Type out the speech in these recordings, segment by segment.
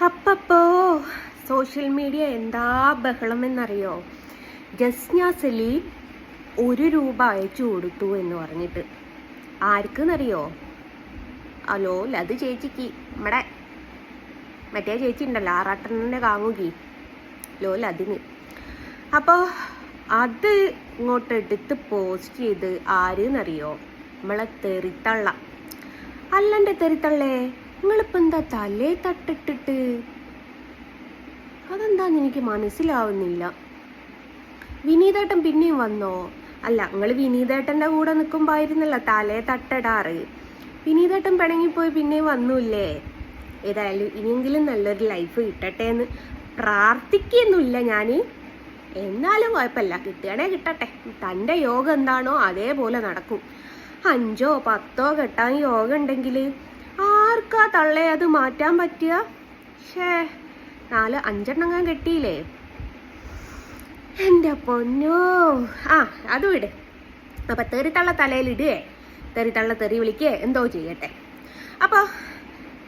അപ്പപ്പോ social media എന്താ ബഹളം എന്നറിയോ? ജസ്ന സലീം 1 രൂപ അയച്ചു കൊടുത്തു എന്ന് പറഞ്ഞിട്ട്. ആർക്കെന്നറിയോ? ഹലോ ലത് ചേച്ചിക്ക്, നമ്മുടെ മറ്റേ ചേച്ചി ഉണ്ടല്ലോ, ആറാട്ടനെ കാമുകി ലതിന്. അപ്പോൾ അത് ഇങ്ങോട്ട് എടുത്ത് പോസ്റ്റ് ചെയ്ത് ആരെന്നറിയോ? നമ്മളെ തെറിത്തള്ള. അല്ലൻ്റെ തെറിത്തള്ളേ, നിങ്ങളിപ്പോൾ എന്താ തലേ തട്ടിട്ടിട്ട്? അതെന്താന്ന് എനിക്ക് മനസ്സിലാവുന്നില്ല. വിനീതേട്ടൻ പിന്നെയും വന്നോ? അല്ല, നിങ്ങൾ വിനീതേട്ടൻ്റെ കൂടെ നിൽക്കുമ്പോൾ ആയിരുന്നല്ലോ തലേ തട്ടിടാറ്. വിനീതേട്ടൻ പിണങ്ങിപ്പോയി പിന്നെയും വന്നൂല്ലേ? ഏതായാലും ഇനിയെങ്കിലും നല്ലൊരു ലൈഫ് കിട്ടട്ടെ എന്ന് പ്രാർത്ഥിക്കുന്നില്ല ഞാൻ. എന്നാലും കുഴപ്പമില്ല, കിട്ടുകയാണെ കിട്ടട്ടെ. തൻ്റെ യോഗം എന്താണോ അതേപോലെ നടക്കും. 5ഓ 10ഓ കെട്ടാൻ യോഗം ഉണ്ടെങ്കിൽ ആർക്കാ തള്ളേ അത് മാറ്റാൻ പറ്റുക? 4-5 കെട്ടിയില്ലേ എൻ്റെ പൊന്നോ. അത് വിട്. അപ്പം തെറിത്തള്ള തലയിലിടുകയെ, തെറിത്തള്ള തെറി വിളിക്കേ എന്തോ ചെയ്യട്ടെ. അപ്പോൾ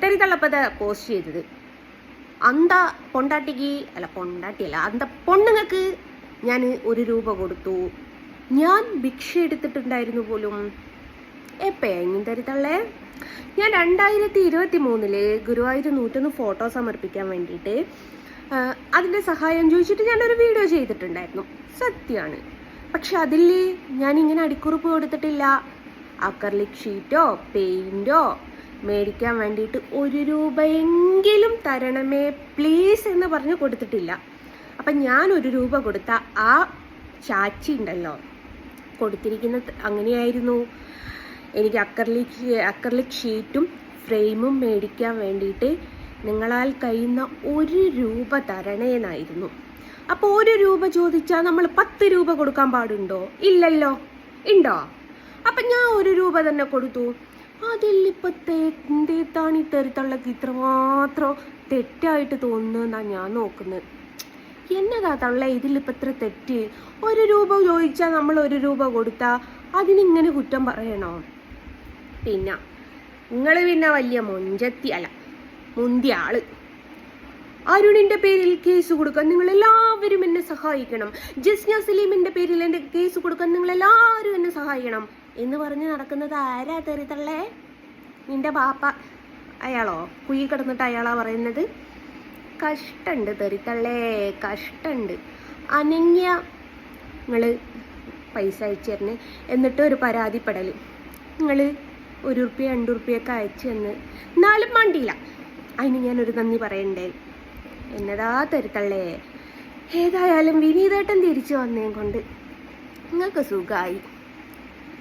തെറിത്തള്ളപ്പത് പോസ്റ്റ് ചെയ്തത് അന്ത പൊണ്ടാട്ടിയല്ല അന്ത പൊണ്ണുങ്ങൾക്ക് ഞാൻ 1 രൂപ കൊടുത്തു. ഞാൻ ഭിക്ഷ എടുത്തിട്ടുണ്ടായിരുന്നു പോലും. എപ്പോഴെങ്കിലും തെറിത്തള്ളേ? ഞാൻ 2023 ഗുരുവായൂർ 101 ഫോട്ടോ സമർപ്പിക്കാൻ വേണ്ടിയിട്ട് അതിൻ്റെ സഹായം ചോദിച്ചിട്ട് ഞാനൊരു വീഡിയോ ചെയ്തിട്ടുണ്ടായിരുന്നു. സത്യമാണ്. പക്ഷെ അതിൽ ഞാനിങ്ങനെ അടിക്കുറിപ്പ് കൊടുത്തിട്ടില്ല. അക്രലിക് ഷീറ്റോ പെയിൻറ്റോ മേടിക്കാൻ വേണ്ടിയിട്ട് 1 രൂപയെങ്കിലും തരണമേ പ്ലീസ് എന്ന് പറഞ്ഞ് കൊടുത്തിട്ടില്ല. അപ്പം ഞാൻ 1 രൂപ കൊടുത്ത ആ ചാച്ചി ഉണ്ടല്ലോ, കൊടുത്തിരിക്കുന്നത് അങ്ങനെയായിരുന്നു. എനിക്ക് അക്രലിക് ഷീറ്റും ഫ്രെയിമും മേടിക്കാൻ വേണ്ടിയിട്ട് നിങ്ങളാൽ കഴിയുന്ന 1 രൂപ തരണേന്നായിരുന്നു. അപ്പോൾ 1 രൂപ ചോദിച്ചാൽ നമ്മൾ 10 രൂപ കൊടുക്കാൻ പാടുണ്ടോ? ഇല്ലല്ലോ. ഉണ്ടോ? അപ്പം ഞാൻ 1 രൂപ തന്നെ കൊടുത്തു. അതിലിപ്പോൾ എന്തേത്താണ് ഈ തെറിത്തള്ളക്ക് ഇത്രമാത്രം തെറ്റായിട്ട് തോന്നുന്നതെന്നാണ് ഞാൻ നോക്കുന്നത്. എന്നതാ തള്ള ഇതിലിപ്പോൾ ഇത്ര തെറ്റ്? 1 രൂപ ചോദിച്ചാൽ നമ്മൾ 1 രൂപ കൊടുത്താൽ അതിനിങ്ങനെ കുറ്റം പറയണോ? പിന്നെ നിങ്ങൾ പിന്നെ വലിയ മുന്തിയ ആള്. അരുണിൻ്റെ പേരിൽ കേസ് കൊടുക്കാൻ നിങ്ങളെല്ലാവരും എന്നെ സഹായിക്കണം, ജസ്ന സലീമിൻ്റെ പേരിൽ എൻ്റെ കേസ് കൊടുക്കാൻ നിങ്ങളെല്ലാവരും എന്നെ സഹായിക്കണം എന്ന് പറഞ്ഞ് നടക്കുന്നത് ആരാ തെറിത്തള്ളേ? നിൻ്റെ ബാപ്പ അയാളോ? കുഴി കിടന്നിട്ട് അയാളാ പറയുന്നത്? കഷ്ടമുണ്ട് തെറിത്തള്ളേ, കഷ്ടമുണ്ട്. അനന്യ നിങ്ങൾ പൈസ അയച്ചു തരണേ എന്നിട്ട് ഒരു പരാതിപ്പെടൽ. നിങ്ങൾ 1 റുപ്യ 2 റുപ്യൊക്കെ അയച്ചു തന്ന് എന്നാലും മണ്ടിയില്ല. അതിന് ഞാനൊരു നന്ദി പറയണ്ടേ? എന്നതാ തെറിത്തള്ളേ. ഏതായാലും വിനീതേട്ടൻ തിരിച്ചു വന്നേം കൊണ്ട് നിങ്ങൾക്ക് സുഖമായി.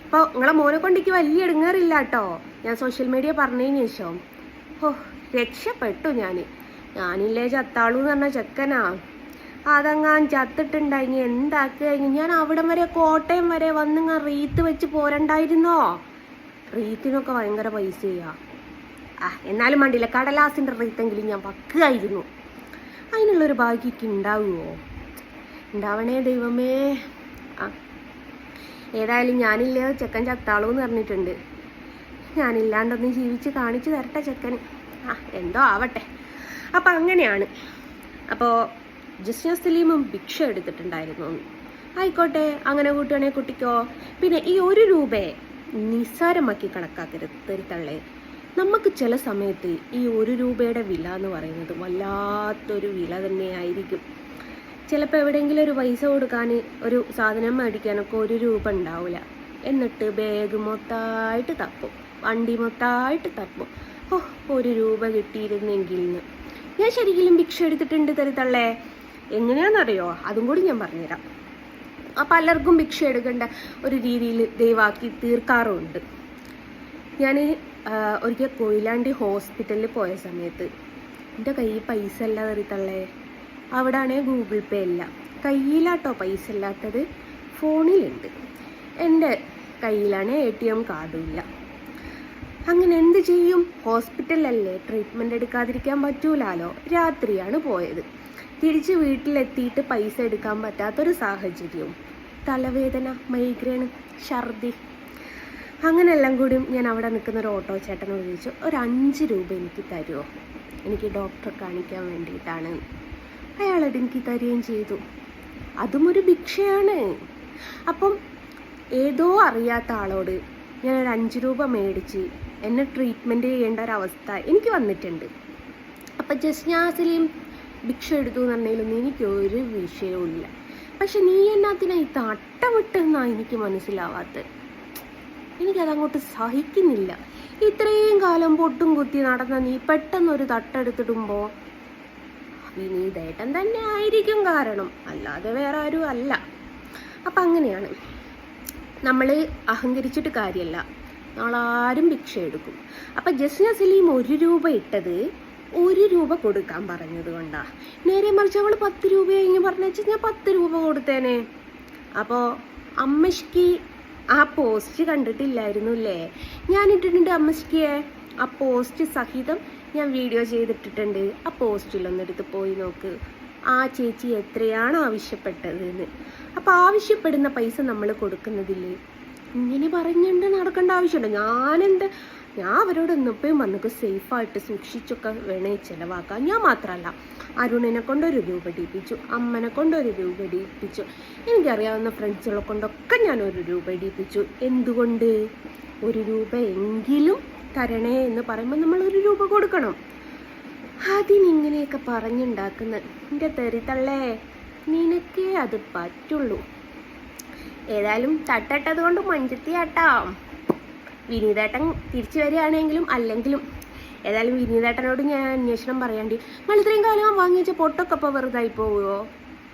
അപ്പോൾ നിങ്ങളെ മോനെ കൊണ്ടിക്ക് വലിയ ഇടങ്ങാറില്ല കേട്ടോ. ഞാൻ സോഷ്യൽ മീഡിയ പറഞ്ഞതിന് ശേഷം രക്ഷപ്പെട്ടു. ഞാനില്ലേ ചത്താളൂ എന്ന് പറഞ്ഞ ചെക്കനാ. അതങ്ങാൻ ചത്തിട്ടുണ്ടായി എന്താക്കുക? ഞാൻ അവിടം വരെ കോട്ടയം വരെ വന്നിങ്ങ റീത്ത് വെച്ച് പോരണ്ടായിരുന്നോ? റീത്തിനൊക്കെ ഭയങ്കര പൈസയാ. എന്നാലും വേണ്ടിയില്ല, കടലാസിൻ്റെ റീത്തെങ്കിലും ഞാൻ വയ്ക്കുമായിരുന്നു. അതിനുള്ളൊരു ഭാഗ്യമൊക്കെ ഉണ്ടാവുമോ? ഉണ്ടാവണേ ദൈവമേ. ഏതായാലും ഞാനില്ല ചെക്കൻ ചത്താളൂ എന്ന് പറഞ്ഞിട്ടുണ്ട്. ഞാനില്ലാണ്ടൊന്നും ജീവിച്ച് കാണിച്ചു തരട്ടെ ചെക്കന്. എന്തോ ആവട്ടെ. അപ്പം അങ്ങനെയാണ്. അപ്പോൾ ജസ്ന സലീമും ഭിക്ഷ എടുത്തിട്ടുണ്ടായിരുന്നു. ആയിക്കോട്ടെ, അങ്ങനെ കൂട്ടുകയാണെങ്കിൽ കുട്ടിക്കോ. പിന്നെ ഈ 1 രൂപയെ നിസ്സാരമാക്കി കണക്കാക്കരുത് തെറിത്തള്ളേ. നമുക്ക് ചില സമയത്ത് ഈ 1 രൂപയുടെ വില എന്ന് പറയുന്നത് വല്ലാത്തൊരു വില തന്നെയായിരിക്കും. ചിലപ്പോൾ എവിടെയെങ്കിലും ഒരു പൈസ കൊടുക്കാൻ, ഒരു സാധനം മേടിക്കാനൊക്കെ 1 രൂപ ഉണ്ടാവില്ല. എന്നിട്ട് ബാഗ് മൊത്തമായിട്ട് തപ്പും, വണ്ടി മൊത്തമായിട്ട് തപ്പും. 1 രൂപ കിട്ടിയിരുന്നെങ്കിൽ എന്ന്. ഞാൻ ശരിക്കും ഭിക്ഷ എടുത്തിട്ടുണ്ട് തെറിത്തള്ളേ. എങ്ങനെയാണെന്നറിയോ? അതും കൂടി ഞാൻ പറഞ്ഞുതരാം. പലർക്കും ഭിക്ഷ എടുക്കേണ്ട ഒരു രീതിയിൽ ദയവാക്കി തീർക്കാറുമുണ്ട്. ഞാൻ ഒരിക്കൽ കൊയിലാണ്ടി ഹോസ്പിറ്റലിൽ പോയ സമയത്ത് എൻ്റെ കയ്യിൽ പൈസ അല്ല തെറിത്തള്ളേ. അവിടെ ആണെങ്കിൽ ഗൂഗിൾ പേ ഇല്ല. കയ്യിലാട്ടോ പൈസ ഇല്ലാത്തത്, ഫോണിലുണ്ട്. എൻ്റെ കയ്യിലാണ് ATM കാർഡും ഇല്ല. അങ്ങനെ എന്ത് ചെയ്യും? ഹോസ്പിറ്റലല്ലേ, ട്രീറ്റ്മെൻറ്റ് എടുക്കാതിരിക്കാൻ പറ്റൂലാലോ. രാത്രിയാണ് പോയത്. തിരിച്ച് വീട്ടിലെത്തിയിട്ട് പൈസ എടുക്കാൻ പറ്റാത്തൊരു സാഹചര്യവും, തലവേദന, മൈഗ്രെയിൻ, ഛർദി, അങ്ങനെയെല്ലാം കൂടി ഞാൻ അവിടെ നിൽക്കുന്ന ഒരു ഓട്ടോ ചേട്ടനോട് ചോദിച്ചു, 1 5 രൂപ എനിക്ക് തരുമോ? എനിക്ക് ഡോക്ടറെ കാണിക്കാൻ വേണ്ടിയിട്ടാണ്. അയാളത് എനിക്ക് തരികയും ചെയ്തു. അതും ഒരു ഭിക്ഷയാണ്. അപ്പം ഏതോ അറിയാത്ത ആളോട് ഞാനൊരു 5 രൂപ മേടിച്ച് എന്നെ ട്രീറ്റ്മെൻറ്റ് ചെയ്യേണ്ട ഒരവസ്ഥ എനിക്ക് വന്നിട്ടുണ്ട്. അപ്പം ജസ്ന സലീം ഭിക്ഷ എടുത്തു എന്ന് പറഞ്ഞതിലൊന്നും എനിക്കൊരു വിഷയവും ഇല്ല. പക്ഷെ നീ എന്നാത്തിനാ ഈ തട്ടമിട്ടെന്നാണ് എനിക്ക് മനസ്സിലാവാത്തത്. എനിക്കതങ്ങോട്ട് സഹിക്കുന്നില്ല. ഇത്രയും കാലം പൊട്ടും കുത്തി നടന്ന നീ പെട്ടെന്നൊരു തട്ടെടുത്തിടുമ്പോൾ വിനീതേട്ടൻ തന്നെ ആയിരിക്കും കാരണം, അല്ലാതെ വേറെ ആരും അല്ല. അപ്പം അങ്ങനെയാണ്. നമ്മൾ അഹങ്കരിച്ചിട്ട് കാര്യമല്ല, നമ്മളാരും ഭിക്ഷ എടുക്കും. അപ്പം ജസ്ന സലീം 1 രൂപ ഇട്ടത് 1 രൂപ കൊടുക്കാൻ പറഞ്ഞത് കൊണ്ടാണ്. നേരെ മറിച്ച് അവൾ 10 രൂപ കഴിഞ്ഞ് പറഞ്ഞു വെച്ചാൽ ഞാൻ 10 രൂപ കൊടുത്തേനെ. അപ്പോൾ അമ്മശ്ക്ക് ആ പോസ്റ്റ് കണ്ടിട്ടില്ലായിരുന്നു അല്ലേ? ഞാൻ ഇട്ടിട്ടുണ്ട് അമ്മശ്ക്കിയെ. ആ പോസ്റ്റ് സഹിതം ഞാൻ വീഡിയോ ചെയ്തിട്ടിട്ടുണ്ട്. ആ പോസ്റ്റിലൊന്നെടുത്ത് പോയി നോക്ക്. ആ ചേച്ചി എത്രയാണ് ആവശ്യപ്പെട്ടതെന്ന്. അപ്പം ആവശ്യപ്പെടുന്ന പൈസ നമ്മൾ കൊടുക്കുന്നതില്ലേ ഇങ്ങനെ പറഞ്ഞുകൊണ്ട് നടക്കേണ്ട ആവശ്യമുണ്ട്? ഞാൻ അവരോട് എന്നപ്പോഴും വന്നൊക്കെ സേഫായിട്ട് സൂക്ഷിച്ചൊക്കെ വേണേ ചിലവാക്കാം. ഞാൻ മാത്രമല്ല, അരുണിനെ കൊണ്ട് 1 രൂപ ഇടിപ്പിച്ചു, അമ്മനെ കൊണ്ട് 1 രൂപ ഇടിപ്പിച്ചു, എനിക്കറിയാവുന്ന ഫ്രണ്ട്സുകളെ കൊണ്ടൊക്കെ ഞാൻ 1 രൂപ ഇടിപ്പിച്ചു. എന്തുകൊണ്ട്? 1 രൂപ എങ്കിലും തരണേ എന്ന് പറയുമ്പോൾ നമ്മൾ 1 രൂപ കൊടുക്കണം. അതിനിങ്ങനെയൊക്കെ പറഞ്ഞുണ്ടാക്കുന്ന എൻ്റെ തെറിത്തള്ളേ, നിനക്കേ അത് പറ്റുള്ളൂ. ഏതായാലും തട്ടട്ടത് കൊണ്ട് മഞ്ചത്തിയാട്ടാം. വിനീതേട്ടൻ തിരിച്ചു വരികയാണെങ്കിലും അല്ലെങ്കിലും ഏതായാലും വിനീതേട്ടനോട് ഞാൻ അന്വേഷണം പറയാണ്ടി. നിങ്ങൾ ഇത്രയും കാലം വാങ്ങി വെച്ച പൊട്ടൊക്കെ ഇപ്പോൾ വെറുതായി പോവുമോ?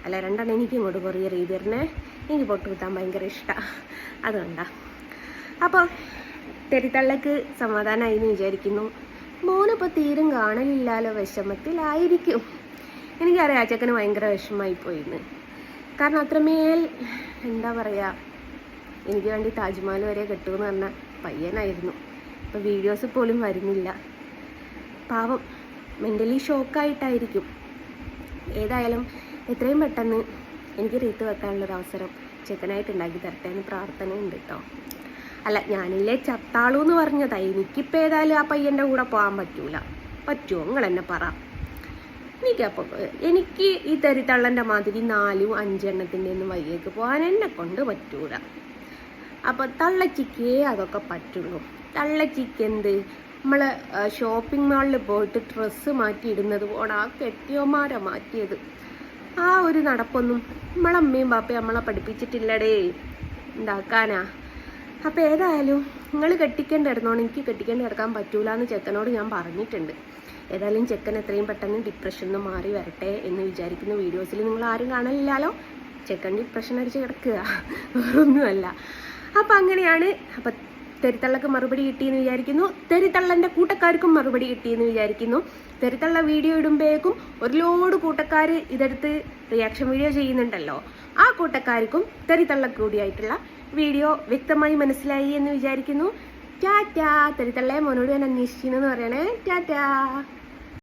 അല്ല, 2 എനിക്ക് ഇങ്ങോട്ട് കൊറിയർ ചെയ്ത് തരണേ. എനിക്ക് പൊട്ട് കുത്താൻ ഭയങ്കര ഇഷ്ടമാണ്, അതുകൊണ്ടാണ്. അപ്പോൾ തെരിത്തള്ളക്ക് സമാധാനമായി എന്ന് വിചാരിക്കുന്നു. മോനിപ്പോൾ തീരും കാണലില്ലാലോ, വിഷമത്തിലായിരിക്കും. എനിക്കറിയാം ചെക്കന് ഭയങ്കര വിഷമമായി പോയിന്ന്. കാരണം അത്രമേൽ എന്താ പറയുക, എനിക്ക് വേണ്ടി താജ്മഹൽ വരെ കെട്ടുമെന്ന് പറഞ്ഞ പയ്യനായിരുന്നു. ഇപ്പോൾ വീഡിയോസ് പോലും വരുന്നില്ല. പാവം മെൻ്റലി ഷോക്കായിട്ടായിരിക്കും. ഏതായാലും എത്രയും പെട്ടെന്ന് എനിക്ക് റീത്ത് വെക്കാനുള്ളൊരവസരം ചെക്കനായിട്ട് ഉണ്ടാക്കി തരട്ടെ എന്ന് പ്രാർത്ഥനയുണ്ട് കേട്ടോ. അല്ല, ഞാനില്ലേ ചത്താളൂ എന്ന് പറഞ്ഞതാ. എനിക്കിപ്പോൾ ഏതായാലും ആ പയ്യൻ്റെ കൂടെ പോകാൻ പറ്റൂല. പറ്റുമോ? നിങ്ങൾ എന്നെ പറ. എനിക്ക് ഈ തെരിത്തള്ളൻ്റെ മാതിരി 4-5 എണ്ണത്തിൻ്റെ ഒന്നും വയ്യേക്ക് പോകാൻ എന്നെ കൊണ്ട് പറ്റൂല. അപ്പോൾ തള്ളച്ചിക്കേ അതൊക്കെ പറ്റുള്ളൂ. തള്ളച്ചിക്ക് എന്ത്, നമ്മൾ ഷോപ്പിംഗ് മാളിൽ പോയിട്ട് ഡ്രസ്സ് മാറ്റിയിടുന്നത് പോലെ ആ കെട്ടിയോമാരെ മാറ്റിയത്. ആ ഒരു നടപ്പൊന്നും നമ്മളമ്മയും ബാപ്പയും നമ്മളെ പഠിപ്പിച്ചിട്ടില്ലടേ, ഉണ്ടാക്കാനാ. അപ്പോൾ ഏതായാലും നിങ്ങൾ കെട്ടിക്കേണ്ടി ഇടുന്നോണ്ട് എനിക്ക് കെട്ടിക്കേണ്ടി എടുക്കാൻ പറ്റൂല എന്ന് ചെക്കനോട് ഞാൻ പറഞ്ഞിട്ടുണ്ട്. ഏതായാലും ചെക്കൻ എത്രയും പെട്ടെന്ന് ഡിപ്രഷനിൽ നിന്ന് മാറി വരട്ടെ എന്ന് വിചാരിക്കുന്ന വീഡിയോസിൽ നിങ്ങൾ ആരും കാണലില്ലാലോ. ചെക്കൻ ഡിപ്രഷൻ അടിച്ച് കിടക്കുക, വേറൊന്നുമല്ല. അപ്പം അങ്ങനെയാണ്. അപ്പം തെരിത്തള്ളക്ക് മറുപടി കിട്ടിയെന്ന് വിചാരിക്കുന്നു. തെരിത്തള്ളൻ്റെ കൂട്ടക്കാർക്കും മറുപടി കിട്ടിയെന്ന് വിചാരിക്കുന്നു. തെരിത്തള്ള വീഡിയോ ഇടുമ്പോഴേക്കും ഒരു ലോഡ് കൂട്ടക്കാർ ഇതെടുത്ത് റിയാക്ഷൻ വീഡിയോ ചെയ്യുന്നുണ്ടല്ലോ. ആ കൂട്ടക്കാർക്കും തെരിത്തള്ള കൂടിയായിട്ടുള്ള വീഡിയോ വ്യക്തമായി മനസ്സിലായി എന്ന് വിചാരിക്കുന്നു. ടാറ്റാ. തെരിത്തള്ളയെ മോനോട് ഞാൻ അന്വേഷിക്കുന്നു പറയണേ. ടാറ്റാ.